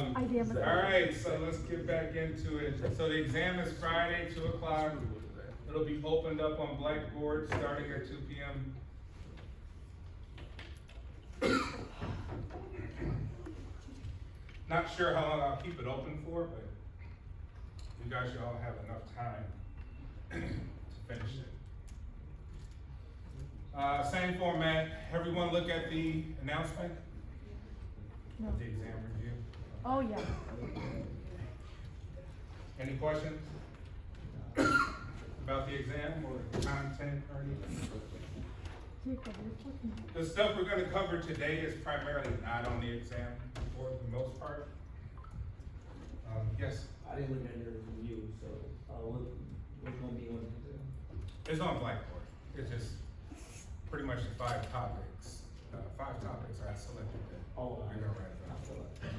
All right, so let's get back into it. So the exam is Friday, 2 o'clock. It'll be opened up on Blackboard starting at 2 p.m. Not sure how long I'll keep it open for, but you guys should all have enough time to finish it. Same format. Everyone look at the announcement No. of the exam review. Oh, yeah. Any questions about the exam or the content or anything? Jacob, you're talking. The stuff we're gonna cover today is primarily not on the exam for the most part. Yes, I didn't look at your review, so, what's gonna be on it? it's on Blackboard. It's just pretty much the 5 topics. 5 topics I selected that Oh, we're gonna write I about. feel like.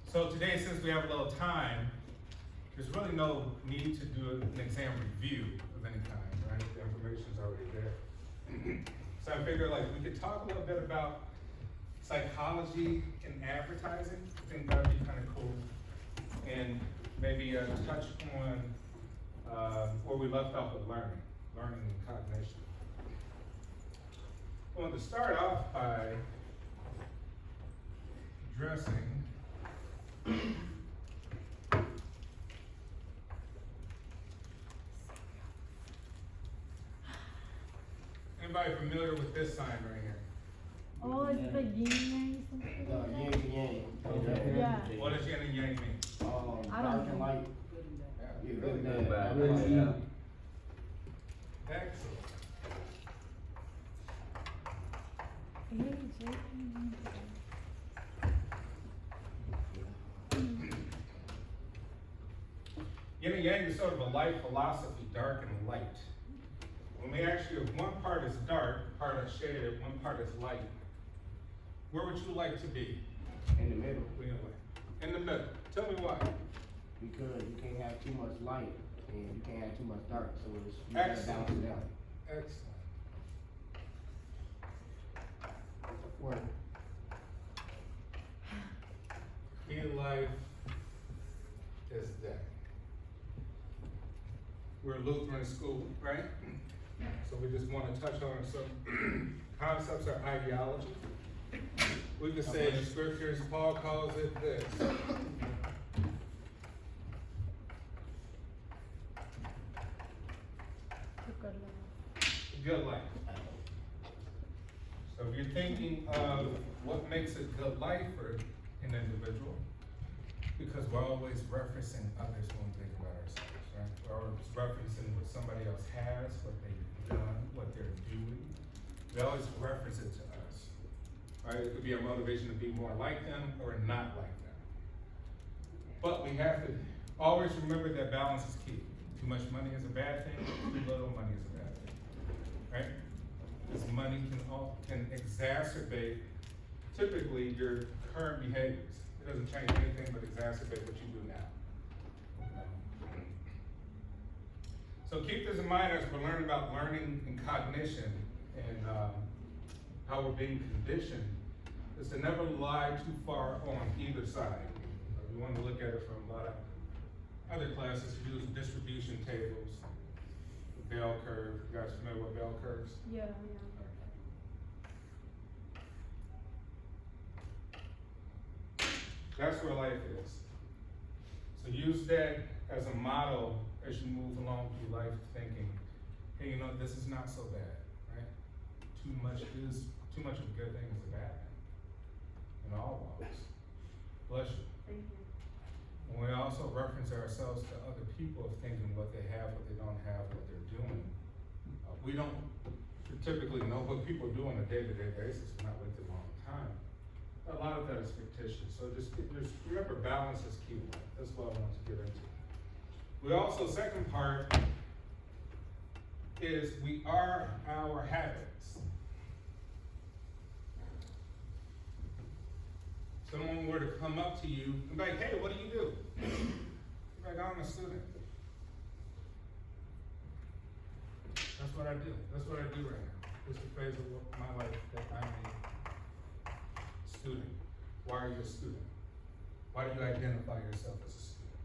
So today, since we have a little time, there's really no need to do an exam review of any kind, right? The information's already there. So I figured like we could talk a little bit about psychology in advertising. I think that'd be kind of cool. And maybe touch on where we left off with learning and cognition. I want to start off by addressing anybody familiar with this sign right here? Oh, it's the yin yang something No, like yin that? and yang. Yeah. What does yin and yang mean? I don't Dark and know. light. Yeah, Good really and good. bad. Excellent. Hey, Jacob. Yin and yang is sort of a life philosophy, dark and light. When we actually, if one part is dark, part is shaded, one part is light, where would you like to be? In the middle, In the middle. Tell me why. because you can't have too much light and you can't have too much dark, so it's, you gotta balance it out. Excellent. Word. In life is day. We're a Lutheran school, right? So we just want to touch on some concepts or ideology. We could say in the scriptures, Paul calls it this. Good life. So if you're thinking of what makes a good life for an individual, because we're always referencing others when we think about ourselves, right? We're always referencing what somebody else has, what they've done, what they're doing. We always reference it to us, right? It could be a motivation to be more like them or not like them. But we have to always remember that balance is key. Too much money is a bad thing, too little money is a bad thing, right? Because money can exacerbate typically your current behaviors. It doesn't change anything but exacerbate what you do now. So keep this in mind as we're learning about learning and cognition and how we're being conditioned, is to never lie too far on either side. We want to look at it from a lot of other classes who use distribution tables, bell curve. You guys familiar with bell curves? Yeah, That's where life is. So use that as a model as you move along through life, thinking, hey, you know, this is not so bad, right? Too much of a good thing is a bad thing in all walks. Bless you. Thank you. When we also reference ourselves to other people of thinking what they have, what they don't have, what they're doing, we don't typically know what people do on a day-to-day basis. We're not with them all the time. A lot of that is fictitious. So just remember, balance is key. That's what I want to get into. We also, second part is we are our habits. Someone were to come up to you and be like, hey, what do you do? You're like, I'm a student. That's what I do. That's what I do right now. This is the phase of my life that I'm a student. Why are you a student? Why do you identify yourself as a student?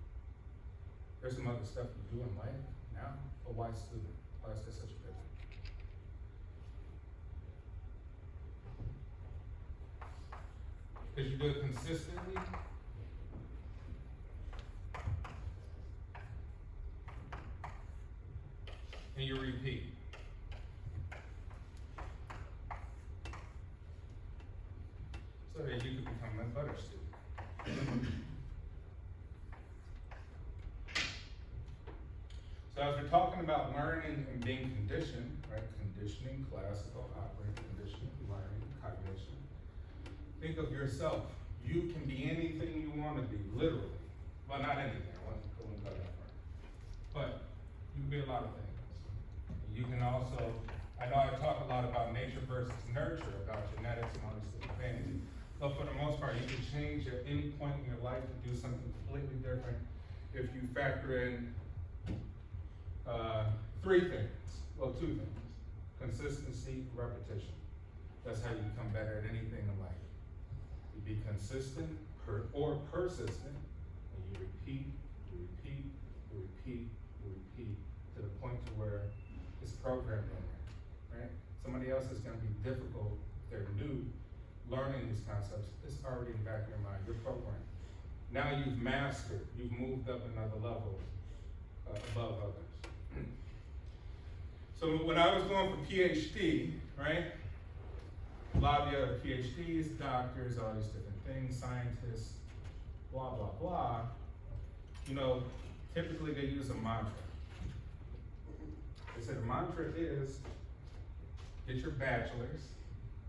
There's some other stuff you do in life now, but why student? Why is there such a big one? Because you do it consistently. And you repeat. So that you can become a better student. So as we're talking about learning and being conditioned, right? Conditioning, classical, operant conditioning, learning, cognition. Think of yourself. You can be anything you want to be, literally. Well, not anything, I wouldn't go that far. But you can be a lot of things. You can also, I know I talk a lot about nature versus nurture, about genetics and all these different things. But for the most part, you can change at any point in your life to do something completely different if you factor in three things, well, two things: consistency, repetition. That's how you become better at anything in life. You be consistent or persistent, and you repeat, you repeat, you repeat, you repeat, to the point to where it's programmed in there, right? Somebody else is gonna be difficult, they're new, learning these concepts, it's already in the back of your mind, you're programmed. Now you've mastered, you've moved up another level above others. So when I was going for PhD, right? A lot of the other PhDs, doctors, all these different things, scientists, blah, blah, blah. You know, typically they use a mantra. They said the mantra is, get your bachelor's,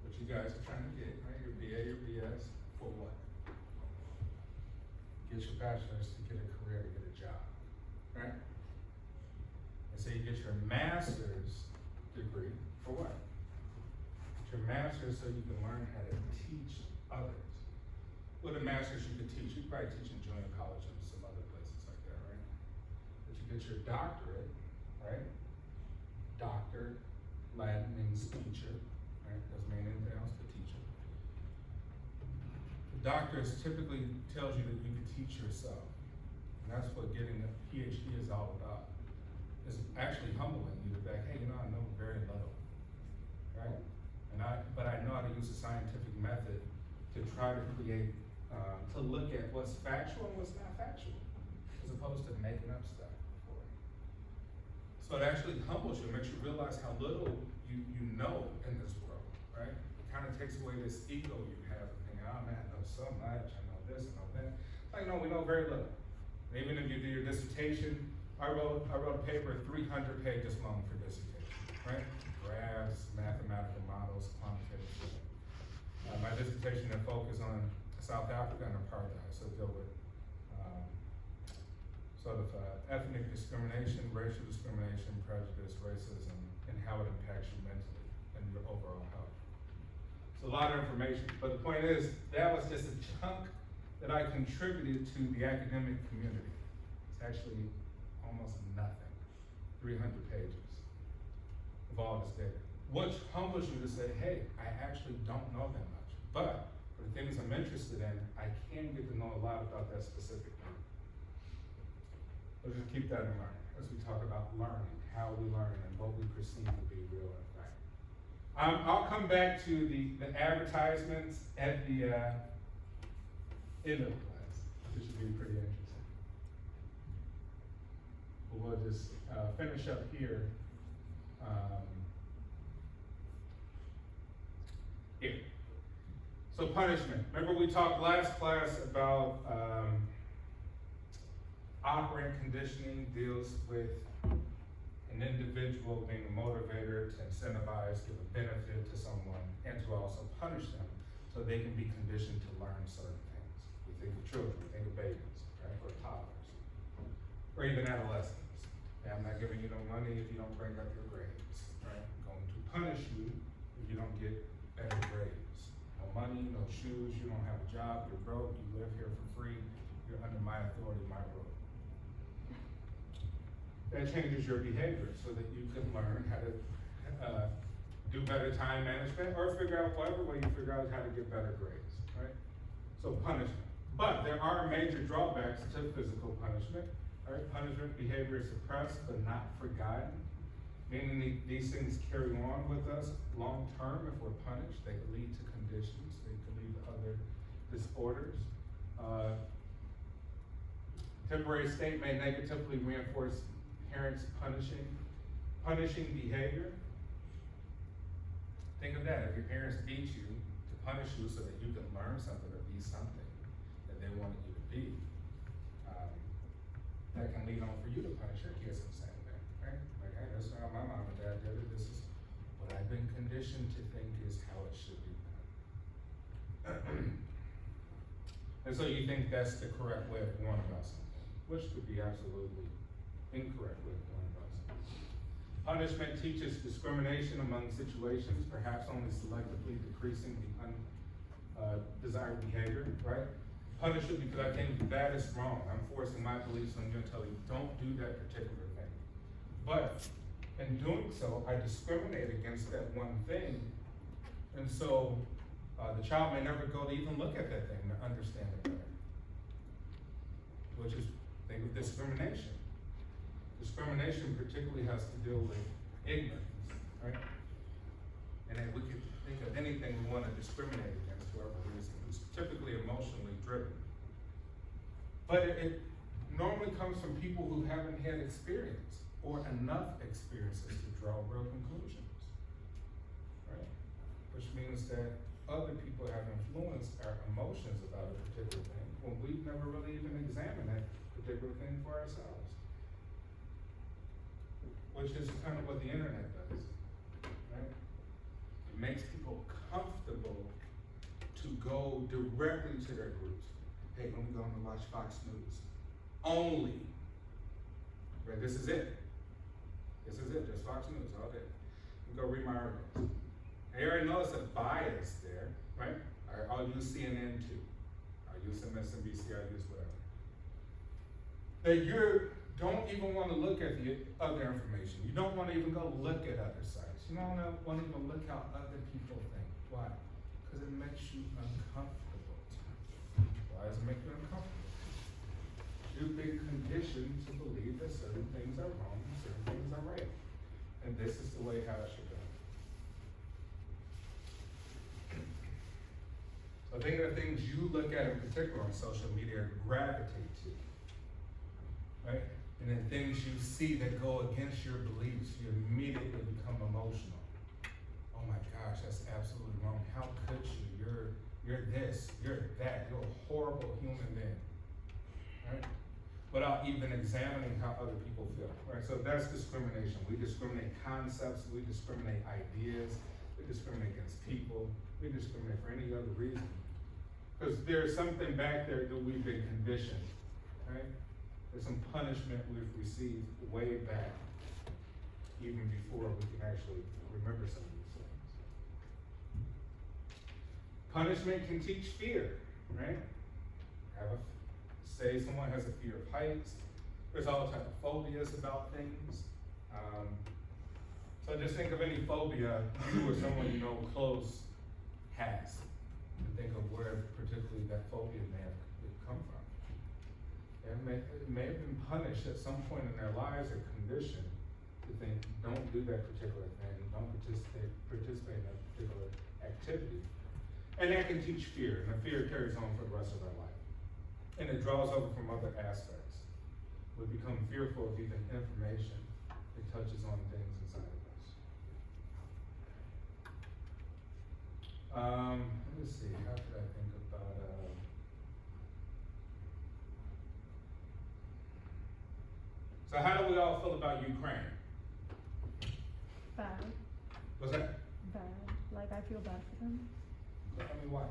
which you guys are trying to get, right? Your BA, your BS, for what? Get your bachelor's to get a career, to get a job, right? And so you get your master's degree, for what? Get your master's so you can learn how to teach others. With a master's you could teach, you could probably teach in junior college and some other places like that, right? But you get your doctorate, right? Doctor, Latin means teacher, right? Doesn't mean anything else but teacher. The doctorate typically tells you that you can teach yourself. And that's what getting a PhD is all about. It's actually humbling you to be like, hey, you know, I know very little, right? But I know how to use a scientific method to try to create, to look at what's factual and what's not factual, as opposed to making up stuff for it. So it actually humbles you, makes you realize how little you know in this world, right? It kind of takes away this ego you have of thinking, oh man, I know so much, I know this, I know that. Like, no, we know very little. And even if you do your dissertation, I wrote a paper 300 pages long for dissertation, right? Graphs, mathematical models, quantitative. My dissertation had focused on South Africa and apartheid, so deal with ethnic discrimination, racial discrimination, prejudice, racism, and how it impacts you mentally and your overall health. It's a lot of information, but the point is, that was just a chunk that I contributed to the academic community. It's actually almost nothing, 300 pages of all this data. Which humbles you to say, hey, I actually don't know that much. But for the things I'm interested in, I can get to know a lot about that specific thing. So just keep that in mind as we talk about learning, how we learn and what we perceive to be real and fact. I'll come back to the advertisements at the end of the class, which should be pretty interesting. But we'll just finish up here. Here. So punishment. Remember we talked last class about operant conditioning deals with an individual being a motivator to incentivize, give a benefit to someone, and to also punish them so they can be conditioned to learn certain things. We think of children, we think of babies, right? Or toddlers, or even adolescents. And I'm not giving you no money if you don't bring up your grades, right? I'm going to punish you if you don't get better grades. No money, no shoes, you don't have a job, you're broke, you live here for free, you're under my authority, my rule. That changes your behavior so that you can learn how to do better time management or figure out whatever way you figure out how to get better grades, right? So punishment. But there are major drawbacks to physical punishment. Right? Punishment behavior is suppressed but not forgotten. Meaning these things carry on with us long term if we're punished. They could lead to conditions. They could lead to other disorders. Temporary state may negatively reinforce parents' punishing behavior. Think of that. If your parents beat you to punish you so that you can learn something or be something that they wanted you to be, that can lead on for you to punish your kids in the same way, right? Like, hey, that's how my mom and dad did it. This is what I've been conditioned to think is how it should be done. And so you think that's the correct way of going about something, which could be absolutely incorrect way of going about something. Punishment teaches discrimination among situations, perhaps only selectively decreasing the undesired behavior, right? Punish it because I think that is wrong. I'm forcing my beliefs on you and tell you, don't do that particular thing. But in doing so, I discriminate against that one thing. And so the child may never go to even look at that thing to understand it better. Which is, think of discrimination. Discrimination particularly has to deal with ignorance, right? And then we could think of anything we want to discriminate against for whatever reason. It's typically emotionally driven. But it normally comes from people who haven't had experience or enough experiences to draw real conclusions, right? Which means that other people have influenced our emotions about a particular thing when we've never really even examined that particular thing for ourselves. Which is kind of what the internet does, right? It makes people comfortable to go directly to their groups. Hey, let me go and watch Fox News. Only. Right, this is it. This is it, just Fox News all day. Go read my articles. I already know it's a bias there, right? I'll use CNN too. I'll use MSNBC, I'll use whatever. That you don't even want to look at the other information. You don't want to even go look at other sites. You don't want to even look how other people think. Why? Because it makes you uncomfortable. Why does it make you uncomfortable? You've been conditioned to believe that certain things are wrong and certain things are right. And this is the way how it should go. So think of the things you look at in particular on social media gravitate to, right? And then things you see that go against your beliefs, you immediately become emotional. Oh my gosh, that's absolutely wrong. How could you? You're this, you're that, you're a horrible human being, right? Without even examining how other people feel, right? So that's discrimination. We discriminate concepts, we discriminate ideas, we discriminate against people, we discriminate for any other reason. Because there's something back there that we've been conditioned, right? There's some punishment we've received way back, even before we can actually remember some of these things. Punishment can teach fear, right? Say someone has a fear of heights. There's all types of phobias about things. So just think of any phobia you or someone you know close has. And think of where particularly that phobia may have come from. It may have been punished at some point in their lives or conditioned to think, don't do that particular thing, don't participate in that particular activity. And that can teach fear, and the fear carries on for the rest of their life. And it draws over from other aspects. We become fearful of even information that touches on things inside of us. Let me see, how could I think about, so how do we all feel about Ukraine? Bad. What's that? Bad. Like, I feel bad for them. Tell me why.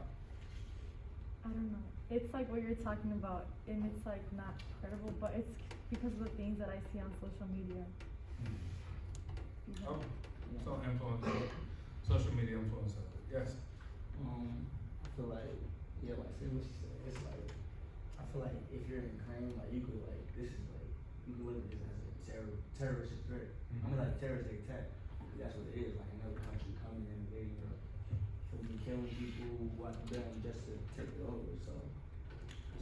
I don't know. It's like what you're talking about, and it's like not credible, but it's because of the things that I see on social media. Oh, so influence, social media influence of it, yes. I feel like, yeah, like say what she said. It's like I feel like if you're in Ukraine, like you could like this is like you can look at this as a terrorist threat. I mean like terrorist attack. That's what it is. Like another country coming and invading or killing people, wiping them just to take it over. so.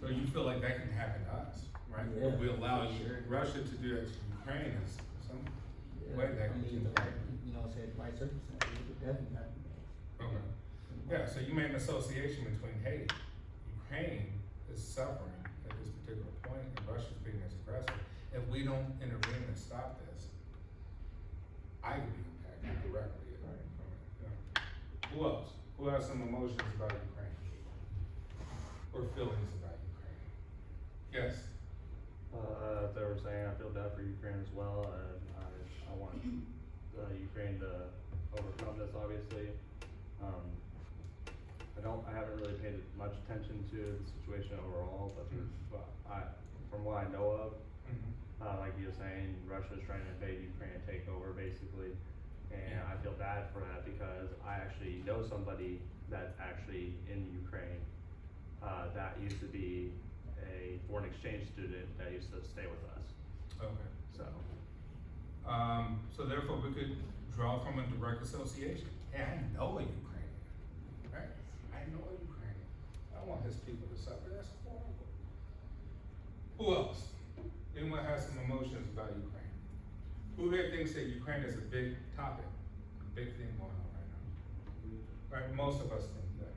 So you feel like that can happen to us, right? Yeah, If we allow for sure. Russia to do that to Ukraine, is some Yeah, way that I can mean, change. you know, say the right circumstances, it could definitely happen to us. Okay. Yeah, so you made an association between, hey, Ukraine is suffering at this particular point, and Russia's being this aggressive. If we don't intervene and stop this, I could be impacted directly from it. Yeah. Who else? Who has some emotions about Ukraine? Or feelings about Ukraine? Yes? They were saying, I feel bad for Ukraine as well, and I want Ukraine to overcome this, obviously. I haven't really paid much attention to the situation overall, but from what I know of, like you were saying, Russia's trying to invade Ukraine and take over, basically. And I feel bad for that because I actually know somebody that's actually in Ukraine, that used to be a foreign exchange student that used to stay with us, Okay. so. So therefore we could draw from a direct association. Hey, I know a Ukrainian, right? I know a Ukrainian. I don't want his people to suffer, that's horrible. Who else? Anyone has some emotions about Ukraine? Who here thinks that Ukraine is a big topic, a big thing going on right now? Right, most of us think that.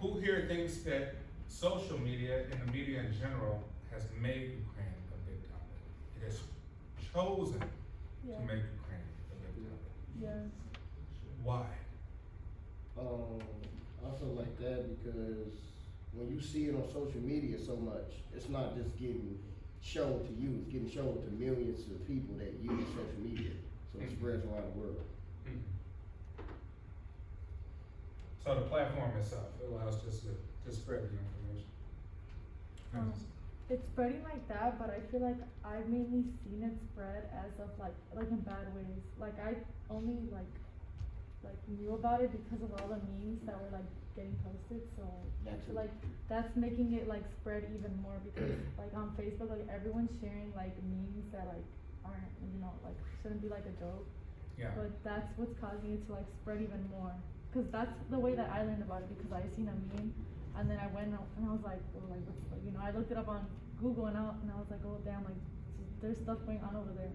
Who here thinks that social media and the media in general has made Ukraine a big topic? It has chosen Yeah. to make Ukraine a big topic. Yes. Why? I feel like that because when you see it on social media so much, it's not just getting shown to you, it's getting shown to millions of people that use social media. So it spreads around the world. So the platform itself allows just to spread the information. It's spreading like that, but I feel like I've mainly seen it spread as of like in bad ways. Like I only like knew about it because of all the memes that were like getting posted. So I feel like that's making it like spread even more because like on Facebook, like everyone's sharing like memes that like aren't, you know, like shouldn't be like a joke. Yeah. But that's what's causing it to like spread even more. Cause that's the way that I learned about it because I seen a meme and then I went out and I was like, well, like what's like, you know, I looked it up on Google and I was like, oh damn, like there's stuff going on over there.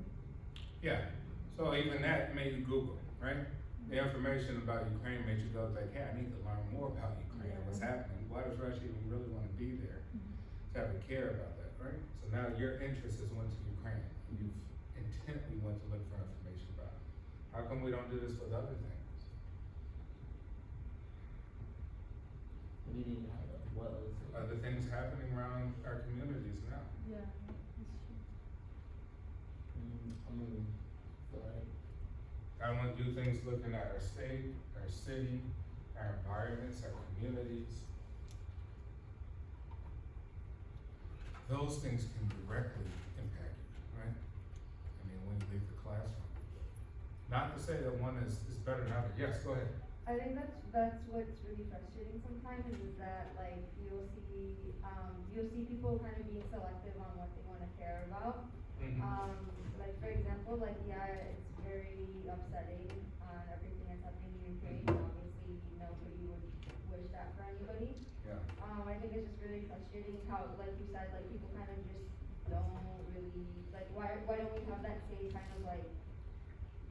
Yeah. So even that made you Google, right? The information about Ukraine made you go like, hey, I need to learn more about Ukraine and what's happening. Why does Russia even really want to be there? To have a care about that, right? So now your interest is went to Ukraine. You've intently went to look for information about it. How come we don't do this with other things? What do you mean, what other thing? Other things happening around our communities now. Yeah, that's true. I mean, like, I want to do things looking at our state, our city, our environments, our communities. Those things can directly impact you, right? I mean, when you leave the classroom. Not to say that one is better than other. Yes, go ahead. I think that's what's really frustrating sometimes is that like you'll see people kind of being selective on what they want to care about. Like for example, like yeah, it's very upsetting everything that's happening in Ukraine. Obviously, nobody would wish that for anybody. Yeah. I think it's just really frustrating how, like you said, like people kind of just don't really like why don't we have that same kind of like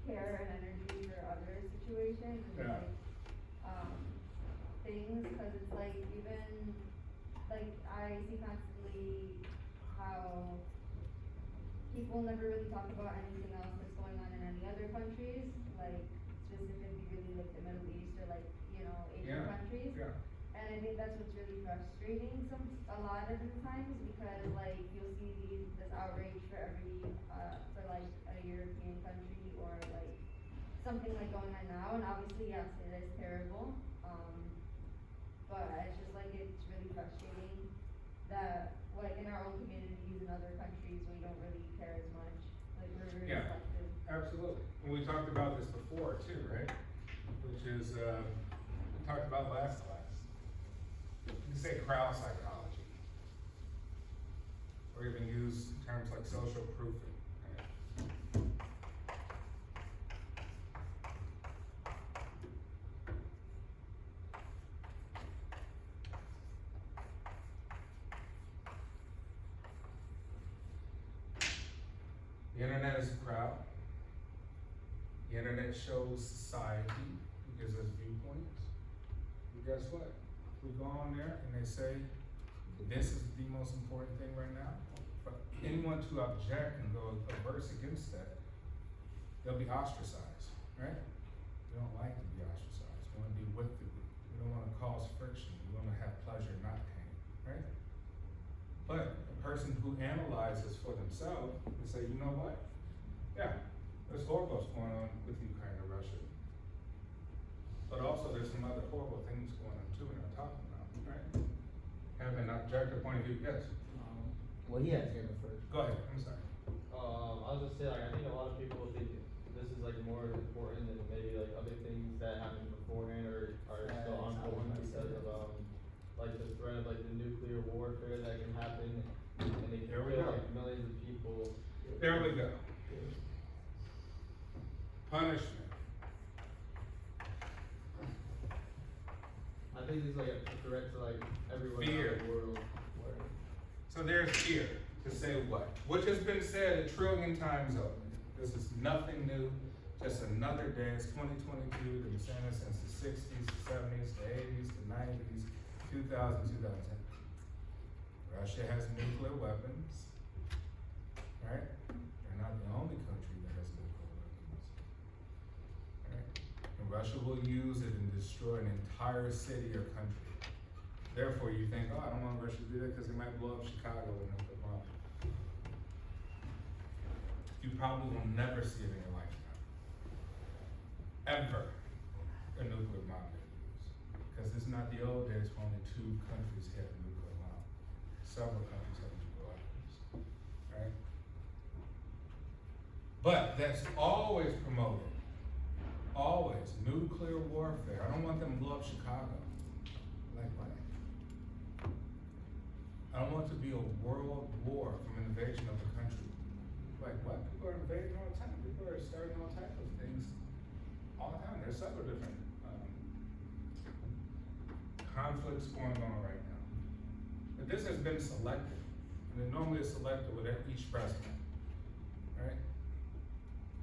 care and energy for other situations and Yeah. like things because it's like even like I see constantly how people never really talk about anything else that's going on in any other countries, like specifically really like the Middle East or like, you know, Asian countries. Yeah. And I think that's what's really frustrating a lot of the times because like you'll see this outrage for every for like a European country or like something like going on now, and obviously yes, it is terrible. But it's just like it's really frustrating that like in our own communities and other countries we don't really care as much. Like we're really selective. Absolutely. And we talked about this before too, right? Which is, we talked about last class. You can say crowd psychology. Or even use terms like social proofing. Right? The internet is a crowd. The internet shows society, it gives us viewpoints. But guess what? We go on there and they say, this is the most important thing right now. For anyone to object and go averse against that, they'll be ostracized, right? We don't like to be ostracized. We want to be with the group. We don't want to cause friction. We want to have pleasure, not pain, right? But a person who analyzes for themselves and say, you know what? Yeah, there's horrible what's going on with Ukraine and Russia. But also there's some other horrible things going on too we're not talking about, right? Have an objective point of view, yes. Well, he has him first. Go ahead, I'm sorry. I was just saying, like, I think a lot of people think this is like more important than maybe like other things that happened beforehand or are still ongoing because of like the threat of like the nuclear warfare that can happen and they There can we kill go. like millions of people. There we go. Punishment. I think it's like a threat to like everyone Fear. around the world. So there's fear to say what? Which has been said a trillion times over. This is nothing new, just another day. It's 2022, they've been saying it since the 60s, the 70s, the 80s, the 90s, 2000, 2010. Russia has nuclear weapons, right? They're not the only country that has nuclear weapons, right? And Russia will use it and destroy an entire city or country. Therefore, you think, oh, I don't want Russia to do that because they might blow up Chicago with a nuclear bomb. You probably will never see it in your lifetime. Ever. A nuclear bomb being used. Because it's not the old days when only 2 countries had a nuclear bomb. Several countries have nuclear weapons, right? But that's always promoted. Always. Nuclear warfare. I don't want them to blow up Chicago. Like what? I don't want it to be a world war from an invasion of a country. Like what? People are invading all the time. People are starting all types of things all the time. There's several different conflicts going on right now. But this has been selected. And it normally is selected with each president. Right?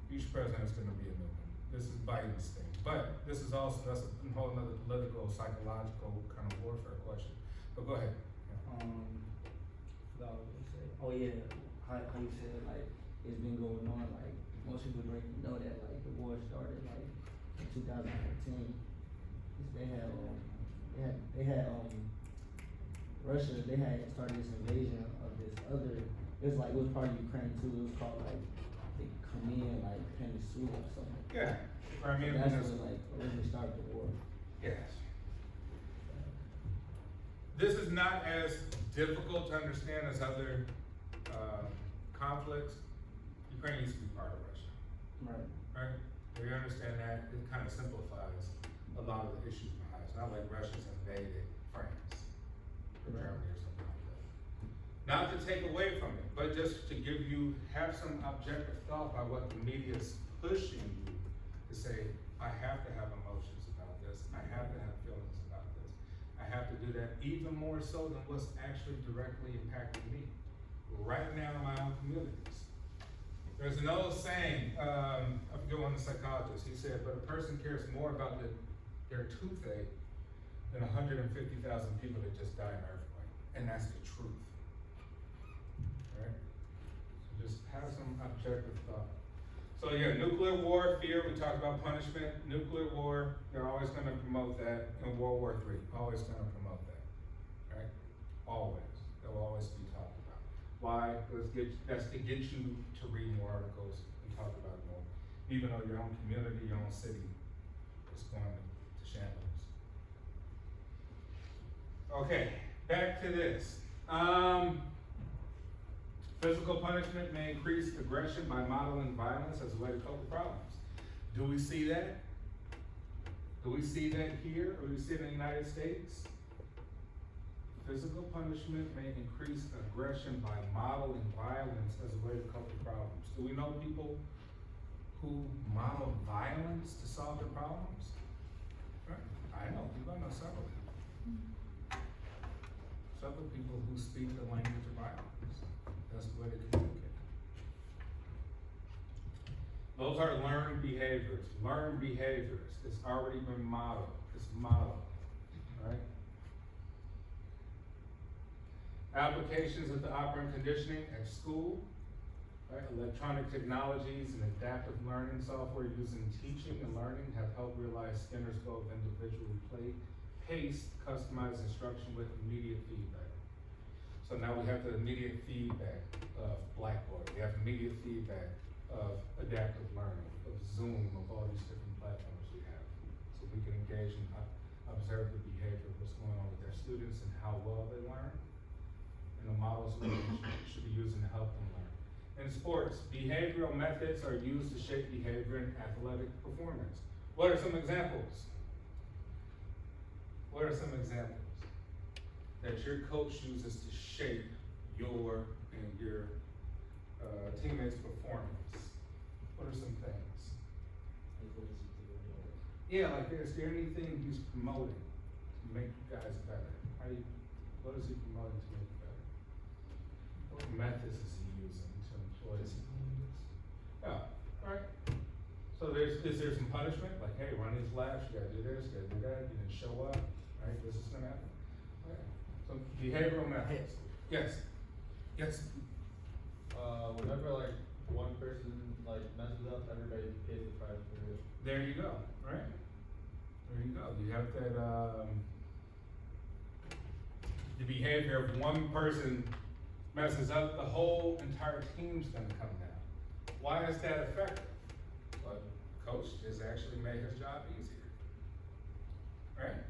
Each president is going to be a new one. This is Biden's thing. But this is also, that's a whole other political, psychological kind of warfare question. But go ahead. Forgot what I was gonna say. Oh yeah, how you said like it's been going on. Like most people don't even know that like the war started like in 2014. They had Russia. They had started this invasion of this other. It was like it was part of Ukraine too. It was called like the Crimean like Peninsula or something. Yeah. I mean, That's when like originally started the war. yes. This is not as difficult to understand as other conflicts. Ukraine used to be part of Russia, Right. right? We understand that. It kind of simplifies a lot of the issues behind it. It's not like Russia's invaded France or Germany or something like that. Not to take away from it, but just to give you, have some objective thought by what the media is pushing you to say, I have to have emotions about this. I have to have feelings about this. I have to do that even more so than what's actually directly impacting me right now in my own communities. There's an old saying, I forget one of the psychologists, he said, but a person cares more about their toothache than 150,000 people that just died in an earthquake. And that's the truth. Right? So just have some objective thought. So yeah, nuclear war, fear, we talked about punishment. Nuclear war, they're always gonna promote that. In World War III, always gonna promote that, right? Always, they'll always be talked about. Why? That's to get you to read more articles and talk about it more. Even though your own community, your own city is going to shambles. Okay, back to this. Physical punishment may increase aggression by modeling violence as a way to cope with problems. Do we see that? Do we see that here, or do we see it in the United States? Physical punishment may increase aggression by modeling violence as a way to cope with problems. Do we know people who model violence to solve their problems? Right. I know people, I know several people. Several people who speak the language of violence. That's the way they communicate. Those are learned behaviors. Learned behaviors. It's already been modeled. It's modeled, right? Applications of the operant conditioning at school, right? Electronic technologies and adaptive learning software used in teaching and learning have helped realize Skinner's goal of individually paced, customized instruction with immediate feedback. So now we have the immediate feedback of Blackboard. We have immediate feedback of adaptive learning, of Zoom, of all these different platforms we have. So we can engage and observe the behavior of what's going on with our students and how well they learn, and the models we should be using to help them learn. In sports, behavioral methods are used to shape behavior and athletic performance. What are some examples? What are some examples that your coach uses to shape your and your teammates' performance? What are some things? Yeah, like is there anything he's promoting to make you guys better? What is he promoting to make you better? What methods is he using to employ this? Yeah, alright. So is there some punishment? Like, hey, run these laps, you gotta do this, you gotta do that, you didn't show up, right? This is gonna happen. Okay. So behavioral methods. Yes. Yes. Whenever like one person like messes up, everybody pays the price for it. There you go, right? There you go. You have that, the behavior of one person messes up, the whole entire team's gonna come down. Why is that effective? Well, coach just actually made his job easier, right?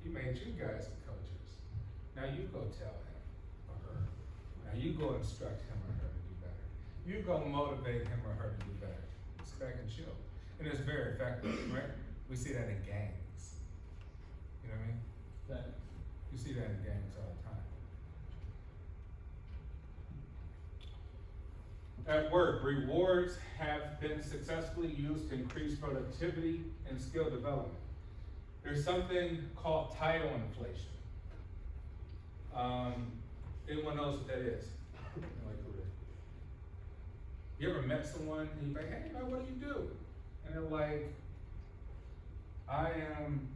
He made you guys the coaches. Now you go tell him or her. Now you go instruct him or her to do better. You go motivate him or her to do better. Sit back and chill. And it's very effective, right? We see that in gangs. You know what I mean? Thanks. You see that in gangs all the time. At work, rewards have been successfully used to increase productivity and skill development. There's something called title inflation. Anyone knows what that is? You ever met someone and you're like, hey, what do you do? And they're like, I am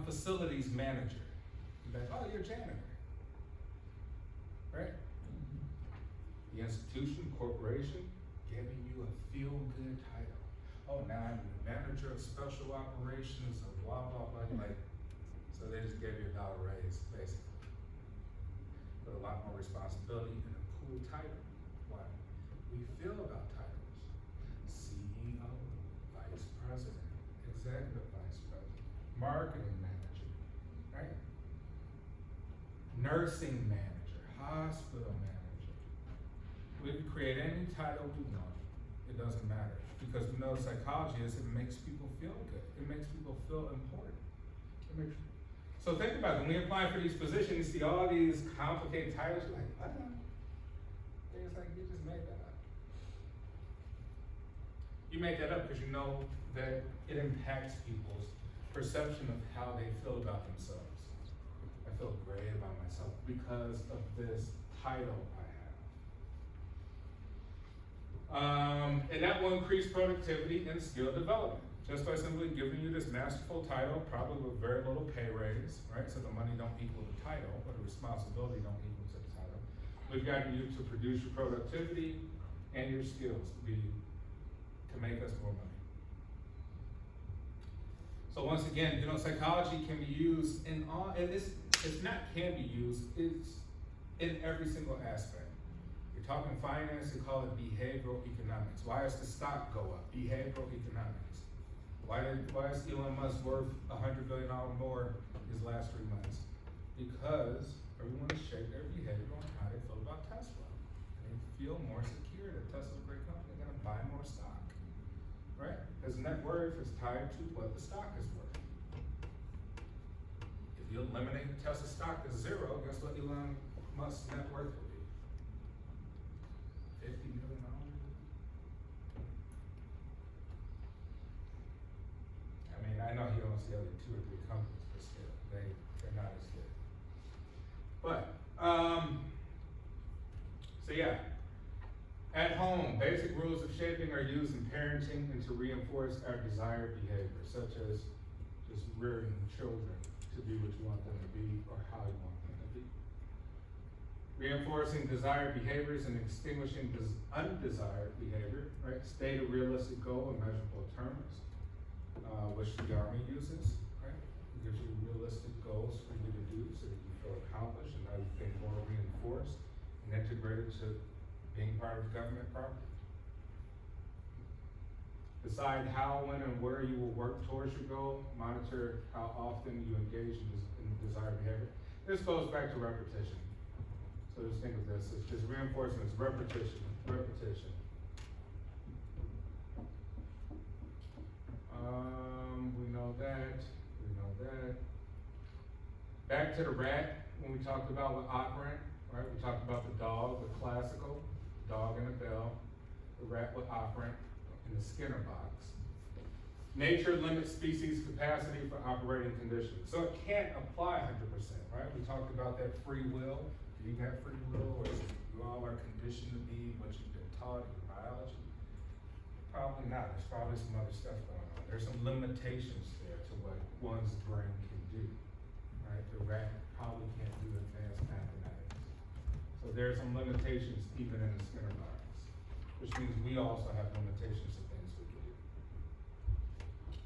facilities manager. You're like, oh, you're a janitor, right? The institution, corporation, giving you a feel-good title. Oh, now I'm the manager of special operations of blah, blah, blah. Like, so they just gave you $1 raise, basically. But a lot more responsibility and a cool title. Why? We feel about titles. CEO, vice president, executive vice president, marketing manager, right? Nursing manager, hospital manager. We can create any title we want. It doesn't matter. Because we know psychology is it makes people feel good. It makes people feel important. So think about it. When we apply for these positions, you see all these complicated titles, you're like, what? It's like you just made that up. You make that up because you know that it impacts people's perception of how they feel about themselves. I feel great about myself because of this title I have. And that will increase productivity and skill development. Just by simply giving you this masterful title, probably with very little pay raise, right? So the money don't equal the title, but the responsibility don't equal to the title. We've gotten you to produce your productivity and your skills to make us more money. So once again, psychology can be used in all, and it's not can be used, it's in every single aspect. You're talking finance, they call it behavioral economics. Why does the stock go up? Behavioral economics. Why is Elon Musk worth $100 billion more his last 3 months? Because everyone is shaped their behavior on how they feel about Tesla. They feel more secure that Tesla's a great company, they're gonna buy more stock, right? His net worth is tied to what the stock is worth. If you eliminate the Tesla stock to zero, guess what Elon Musk's net worth will be? $50 million. I know he owns the other 2 or 3 companies, but still, they're not as good. But, So yeah, at home, basic rules of shaping are used in parenting and to reinforce our desired behavior, such as just rearing children to be what you want them to be or how you want them to be. Reinforcing desired behaviors and extinguishing undesired behavior, right? State a realistic goal in measurable terms, which the Army uses, right? It gives you realistic goals for you to do so that you feel accomplished and now you feel more reinforced and integrated to being part of government property. Decide how, when, and where you will work towards your goal. Monitor how often you engage in desired behavior. This goes back to repetition. So just think of this, it's just reinforcement, it's repetition, repetition. We know that. Back to the rat, when we talked about with operant, right? We talked about the dog, the classical, dog and a bell, the rat with operant, and the Skinner box. Nature limits species capacity for operating conditions. So it can't apply 100%, right? We talked about that free will. Do you have free will, or is it you all are conditioned to be what you've been taught in biology? Probably not. There's probably some other stuff going on. There's some limitations there to what one's brain can do, right? The rat probably can't do advanced mathematics. So there are some limitations even in the Skinner box, which means we also have limitations to things we can do.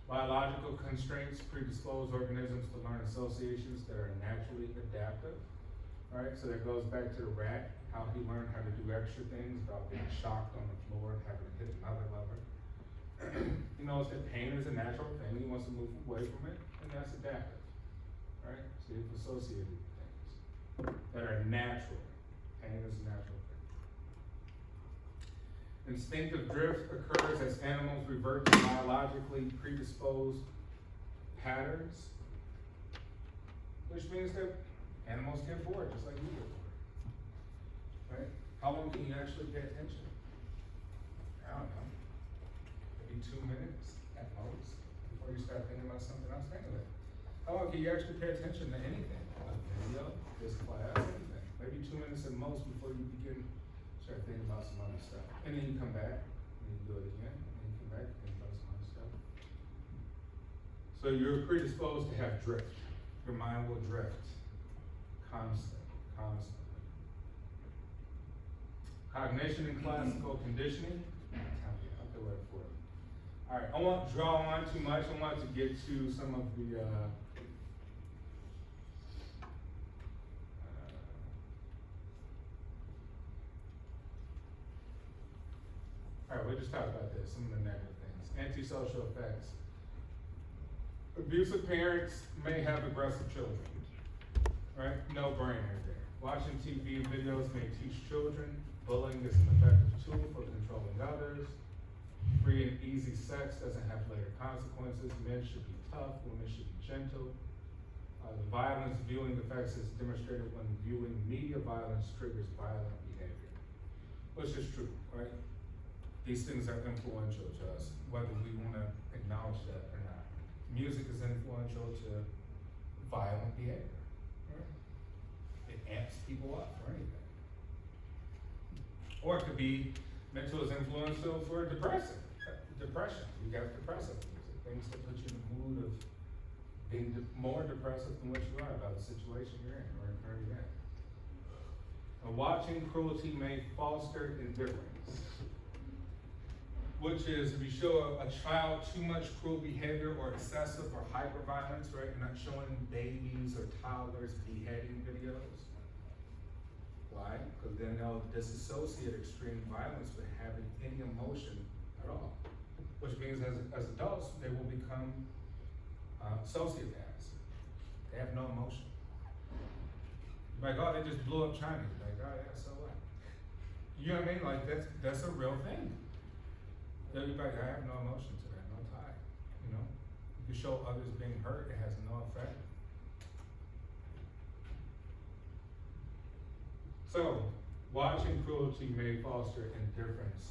Biological constraints predispose organisms to learn associations that are naturally adaptive. All right, so that goes back to the rat, how he learned how to do extra things without being shocked on the floor and having to hit another lever. He knows that pain is a natural thing, he wants to move away from it, and that's adaptive. All right, so you've associated things that are natural. Pain is a natural thing. Instinctive drift occurs as animals revert to biologically predisposed patterns, which means that animals get bored just like we get bored, right? How long can you actually pay attention? I don't know, maybe 2 minutes at most before you start thinking about something else. Think of it. How long can you actually pay attention to anything? A video, this class, anything. Maybe 2 minutes at most before you begin to start thinking about some other stuff. And then you come back, and you do it again, and then you come back and think about some other stuff. So you're predisposed to have drift. Your mind will drift. Constantly. Cognition and classical conditioning. I'll go right for it. All right, I won't draw on too much. I want to get to some of the all right, we'll just talk about this, some of the negative things. Antisocial effects. Abusive parents may have aggressive children. Right? No brainer there. Watching TV and videos may teach children. Bullying is an effective tool for controlling others. Free and easy sex doesn't have later consequences. Men should be tough, women should be gentle. The violence viewing effects is demonstrated when viewing media violence triggers violent behavior. Which is true, right? These things are influential to us, whether we want to acknowledge that or not. Music is influential to violent behavior. It amps people up for anything. Or it could be mental as influential for depression. You got depressive music, things that put you in the mood of being more depressive than what you are about the situation you're in or you're in. Now, watching cruelty may foster indifference, which is if you show a child too much cruel behavior or excessive or hyper-violence, right? You're not showing babies or toddlers beheading videos. Why? Because then they'll disassociate extreme violence with having any emotion at all. Which means as adults, they will become sociopaths. They have no emotion. You're like, oh, they just blew up China. You're like, oh yeah, so what? You know what I mean? Like that's a real thing. Everybody, I have no emotion to that, no tie. You know? If you show others being hurt, it has no effect. So, watching cruelty may foster indifference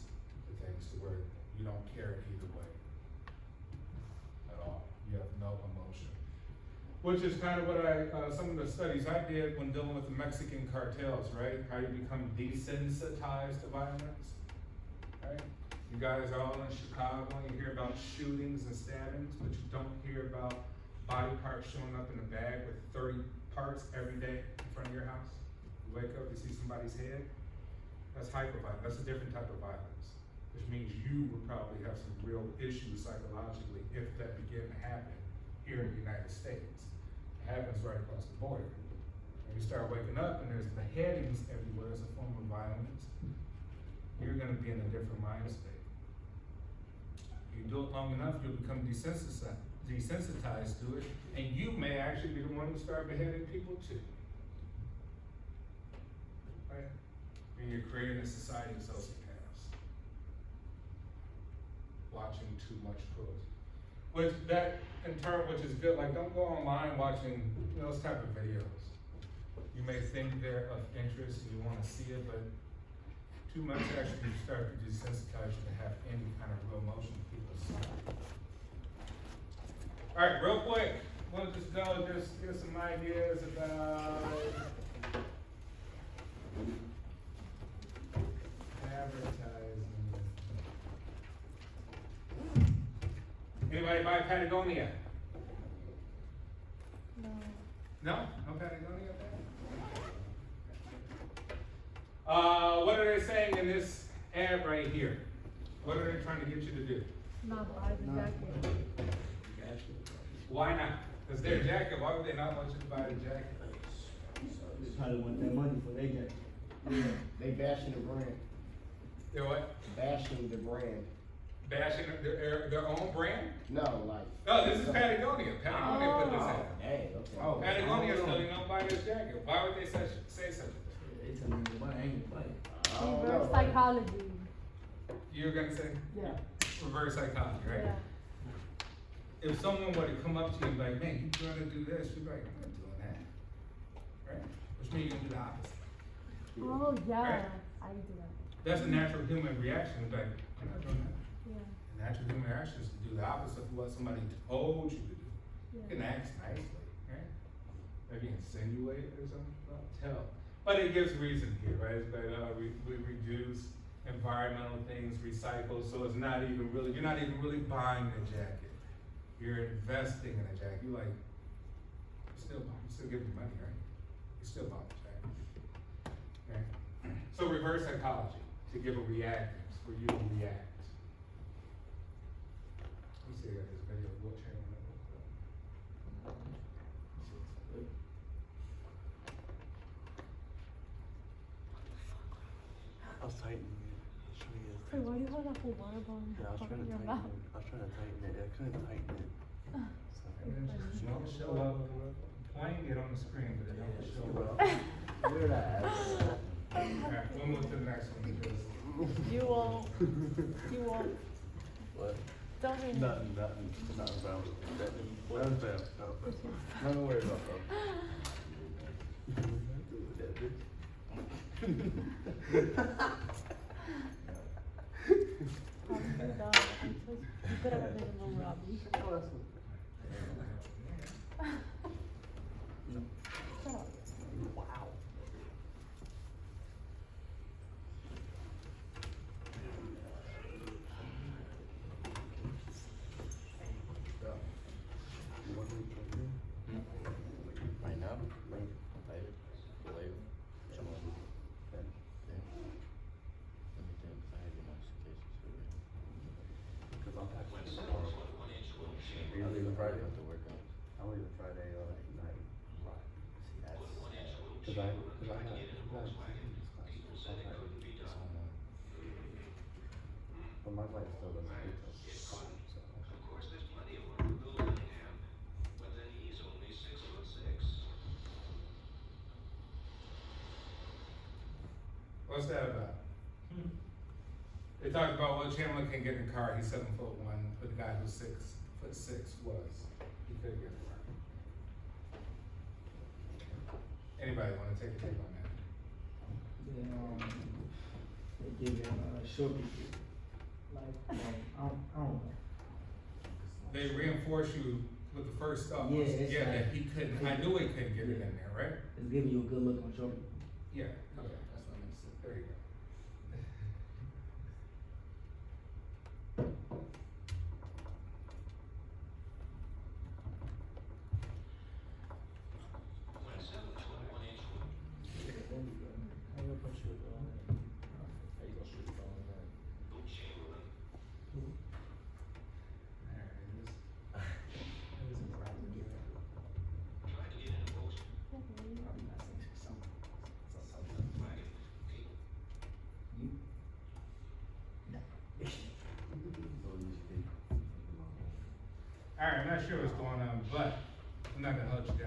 to things to where you don't care either way at all. You have no emotion. Which is kind of what some of the studies I did when dealing with the Mexican cartels, right? How you become desensitized to violence, right? You guys are all in Chicago, you hear about shootings and stabbings, but you don't hear about body parts showing up in a bag with 30 parts every day in front of your house. You wake up, you see somebody's head, that's hyperviolence, that's a different type of violence, which means you would probably have some real issues psychologically if that began to happen here in the United States. It happens right across the border. When you start waking up and there's beheadings everywhere as a form of violence, you're gonna be in a different mind state. You do it long enough, you'll become desensitized to it, and you may actually be the one who start beheading people too. Right? And you're creating a society of sociopaths. Watching too much cruelty. Which that in turn, which is good, like don't go online watching those type of videos. You may think they're of interest and you wanna see it, but too much actually start to desensitize you to have any kind of real emotion in people's side. All right, real quick, we'll just go, just get some ideas about advertising. Anybody buy Patagonia? No. No? No Patagonia? What are they saying in this ad right here? What are they trying to get you to do? Not buy the jacket. Why not? Because their jacket, why would they not want you to buy the jacket? They probably want that money for their jacket. Yeah, they bashing the brand, They're what? bashing the brand. Bashing their own brand? No, like. No, this is Patagonia. Patagonia put this Oh, in. dang, okay. Oh, Patagonia's telling you don't buy this jacket. Why would they say such a thing? They tell me to buy, I ain't gonna buy it. I don't Reverse know. psychology. You're gonna say Yeah. reverse psychology, right? Yeah. If someone were to come up to you and be like, man, you trying to do this, you'd be like, I'm not doing that. Right? Which means you can do the opposite. Oh, yeah. Right. I do that. That's a natural human reaction. It's like, I'm not doing that. Yeah. The natural human reaction is to do the opposite of what somebody told you to do. You Yeah. can ask nicely, right? Maybe insinuate or something, well, tell. But it gives reason here, right? It's like, we reduce environmental things, recycle, so it's not even really, you're not even really buying the jacket. You're investing in a jacket. You're like, you still giving money, right? You still buying the jacket. Okay? So reverse psychology, to give a reaction, for you to react. Let me see, I got this video of what channel that was. I was tightening it. Wait, why do you hold that whole water bottle in Yeah, I was trying to your tighten mouth? it. I was trying to tighten it. I couldn't tighten it. It don't show up, playing it on the screen, but it don't show up. Where that? Alright, we'll move to the next one because You won't. You won't. What? Don't read it. Nothing, bro. Nothing, bro. Nothing worried about, bro. I'm so done. You could have made a little Robbie. Shut up. Wow. Right now, later, come on. Let me think, I had your notifications for you. Because I'm packing tomorrow. Are you leaving Friday? Have to work out. I'm leaving Friday night. See, that's, Cause I got but my flight still doesn't leave till 5, so. what's that about? They talked about what Chandler can get in a car. He's 7'1", but the guy who's 6'6" was. He couldn't get in a car. Anybody want to take a take on that? They give them, short people, like, I don't know. They reinforce you with the first stuff. Yeah, it's Yeah, like- he couldn't, I knew he couldn't get it in there, right? It's giving you a good look on shoulder. Yeah, Okay, that's what makes sense. there you go. How you gonna put your, how you gonna shoot your phone in there? Alright, I'm not sure what's going on, but I'm not gonna hold you down.